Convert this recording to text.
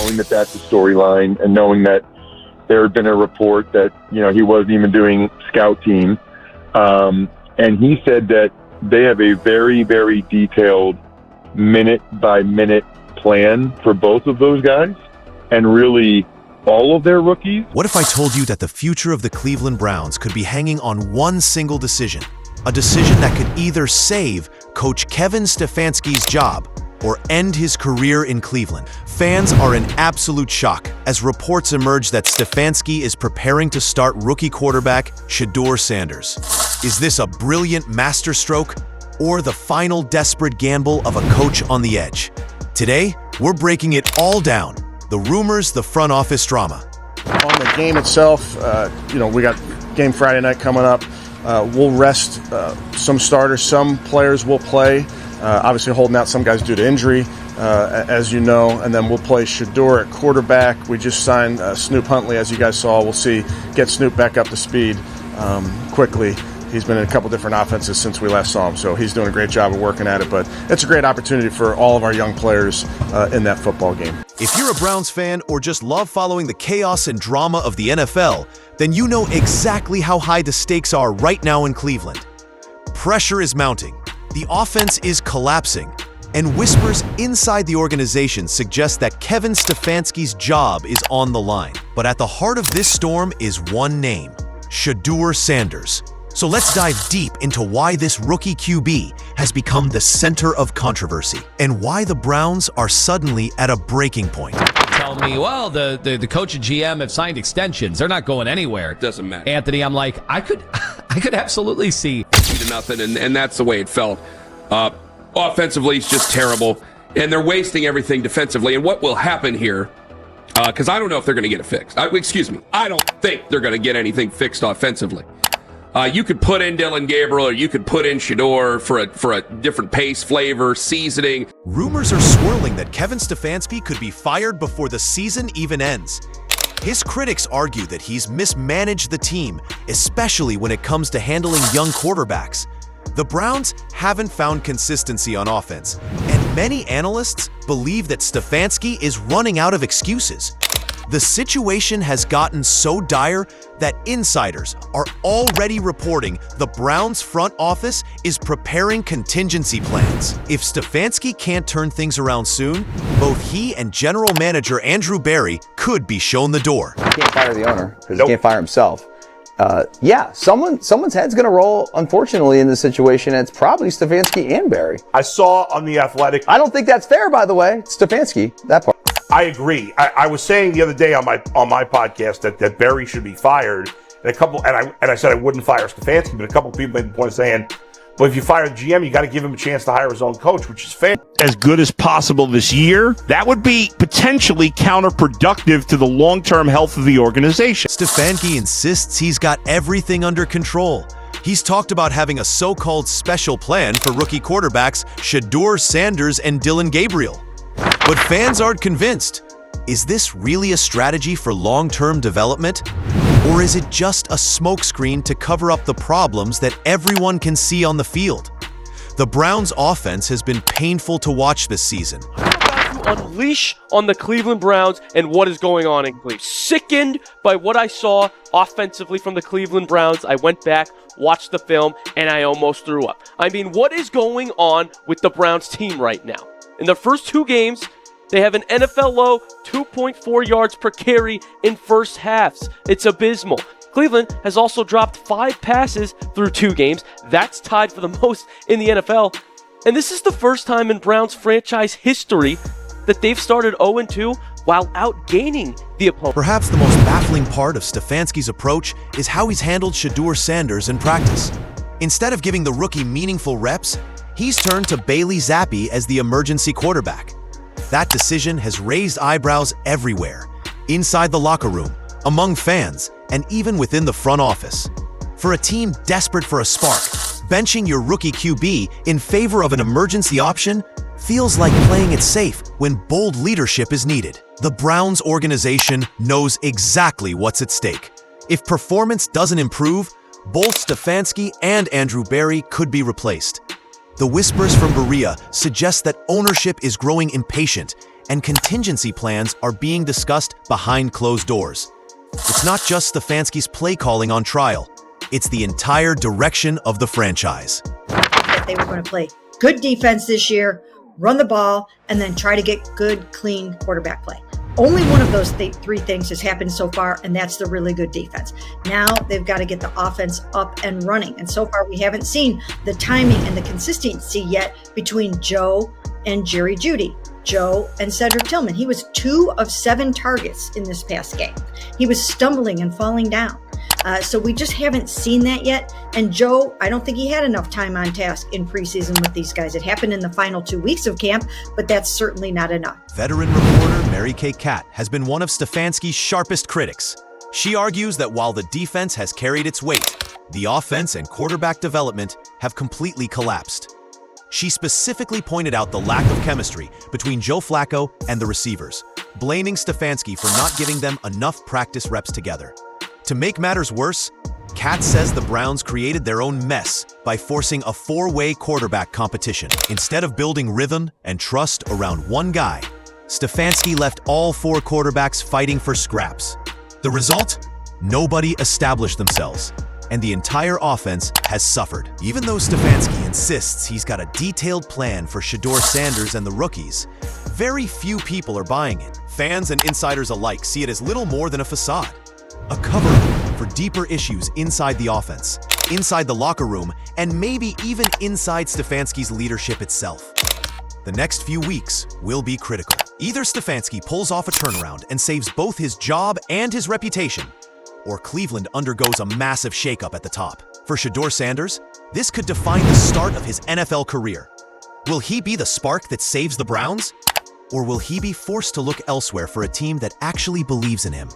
knowing that that's a storyline and knowing that there had been a report that, he wasn't even doing scout team. And he said that they have a very, very detailed minute-by-minute plan for both of those guys and really all of their rookies. What if I told you that the future of the Cleveland Browns could be hanging on one single decision? A decision that could either save Coach Kevin Stefanski's job or end his career in Cleveland. Fans are in absolute shock as reports emerge that Stefanski is preparing to start rookie quarterback Shedeur Sanders. Is this a brilliant masterstroke or the final desperate gamble of a coach on the edge? Today, we're breaking it all down. The rumors, the front office drama. On the game itself, we got game Friday night coming up. We'll rest some starters. Some players will play. Obviously holding out some guys due to injury, as you know. And then we'll play Shedeur at quarterback. We just signed Snoop Huntley, as you guys saw. We'll get Snoop back up to speed quickly. He's been in a couple different offenses since we last saw him, so he's doing a great job of working at it. But it's a great opportunity for all of our young players in that football game. If you're a Browns fan or just love following the chaos and drama of the NFL, then you know exactly how high the stakes are right now in Cleveland. Pressure is mounting, the offense is collapsing, and whispers inside the organization suggest that Kevin Stefanski's job is on the line. But at the heart of this storm is one name: Shedeur Sanders. So let's dive deep into why this rookie QB has become the center of controversy and why the Browns are suddenly at a breaking point. Tell me, well, the coach and GM have signed extensions. They're not going anywhere. It doesn't matter. Anthony, I'm like, I could absolutely see. 2-0, and that's the way it felt. Offensively, it's just terrible. And they're wasting everything defensively. And what will happen here, because I don't know if they're going to get it fixed. I don't think they're going to get anything fixed offensively. You could put in Dillon Gabriel, or you could put in Shedeur for a different pace, flavor, seasoning. Rumors are swirling that Kevin Stefanski could be fired before the season even ends. His critics argue that he's mismanaged the team, especially when it comes to handling young quarterbacks. The Browns haven't found consistency on offense, and many analysts believe that Stefanski is running out of excuses. The situation has gotten so dire that insiders are already reporting the Browns front office is preparing contingency plans. If Stefanski can't turn things around soon, both he and general manager Andrew Berry could be shown the door. He can't fire the owner because he can't fire himself. Someone's head's going to roll, unfortunately, in this situation, and it's probably Stefanski and Berry. I saw on The Athletic. I don't think that's fair, by the way. Stefanski, that part. I agree. I was saying the other day on my podcast that Berry should be fired, and I said I wouldn't fire Stefanski, but a couple of people made the point saying, but if you fire the GM, you got to give him a chance to hire his own coach, which is fair. As good as possible this year, that would be potentially counterproductive to the long-term health of the organization. Stefanski insists he's got everything under control. He's talked about having a so-called special plan for rookie quarterbacks Shedeur Sanders and Dillon Gabriel. But fans aren't convinced. Is this really a strategy for long-term development? Or is it just a smokescreen to cover up the problems that everyone can see on the field? The Browns' offense has been painful to watch this season. I'm about to unleash on the Cleveland Browns and what is going on in Cleveland. Sickened by what I saw offensively from the Cleveland Browns. I went back, watched the film, and I almost threw up. I mean, what is going on with the Browns team right now? In the first two games, they have an NFL low 2.4 yards per carry in first halves. It's abysmal. Cleveland has also dropped 5 passes through 2 games. That's tied for the most in the NFL. And this is the first time in Browns franchise history that they've started 0-2 while outgaining the opponent. Perhaps the most baffling part of Stefanski's approach is how he's handled Shedeur Sanders in practice. Instead of giving the rookie meaningful reps, he's turned to Bailey Zappi as the emergency quarterback. That decision has raised eyebrows everywhere, inside the locker room, among fans, and even within the front office. For a team desperate for a spark, benching your rookie QB in favor of an emergency option feels like playing it safe when bold leadership is needed. The Browns organization knows exactly what's at stake. If performance doesn't improve, both Stefanski and Andrew Berry could be replaced. The whispers from Berea suggest that ownership is growing impatient and contingency plans are being discussed behind closed doors. It's not just Stefanski's play calling on trial. It's the entire direction of the franchise. They were going to play good defense this year, run the ball, and then try to get good, clean quarterback play. Only one of those three things has happened so far, and that's the really good defense. Now they've got to get the offense up and running. And so far, we haven't seen the timing and the consistency yet between Joe and Jerry Jeudy. Joe and Cedric Tillman. He was 2 of 7 targets in this past game. He was stumbling and falling down. So we just haven't seen that yet. And Joe, I don't think he had enough time on task in preseason with these guys. It happened in the final 2 weeks of camp, but that's certainly not enough. Veteran reporter Mary Kay Catt has been one of Stefanski's sharpest critics. She argues that while the defense has carried its weight, the offense and quarterback development have completely collapsed. She specifically pointed out the lack of chemistry between Joe Flacco and the receivers, blaming Stefanski for not giving them enough practice reps together. To make matters worse, Catt says the Browns created their own mess by forcing a 4-way quarterback competition. Instead of building rhythm and trust around one guy, Stefanski left all 4 quarterbacks fighting for scraps. The result? Nobody established themselves, and the entire offense has suffered. Even though Stefanski insists he's got a detailed plan for Shedeur Sanders and the rookies, very few people are buying it. Fans and insiders alike see it as little more than a facade. A cover-up for deeper issues inside the offense, inside the locker room, and maybe even inside Stefanski's leadership itself. The next few weeks will be critical. Either Stefanski pulls off a turnaround and saves both his job and his reputation, or Cleveland undergoes a massive shakeup at the top. For Shedeur Sanders, this could define the start of his NFL career. Will he be the spark that saves the Browns? Or will he be forced to look elsewhere for a team that actually believes in him?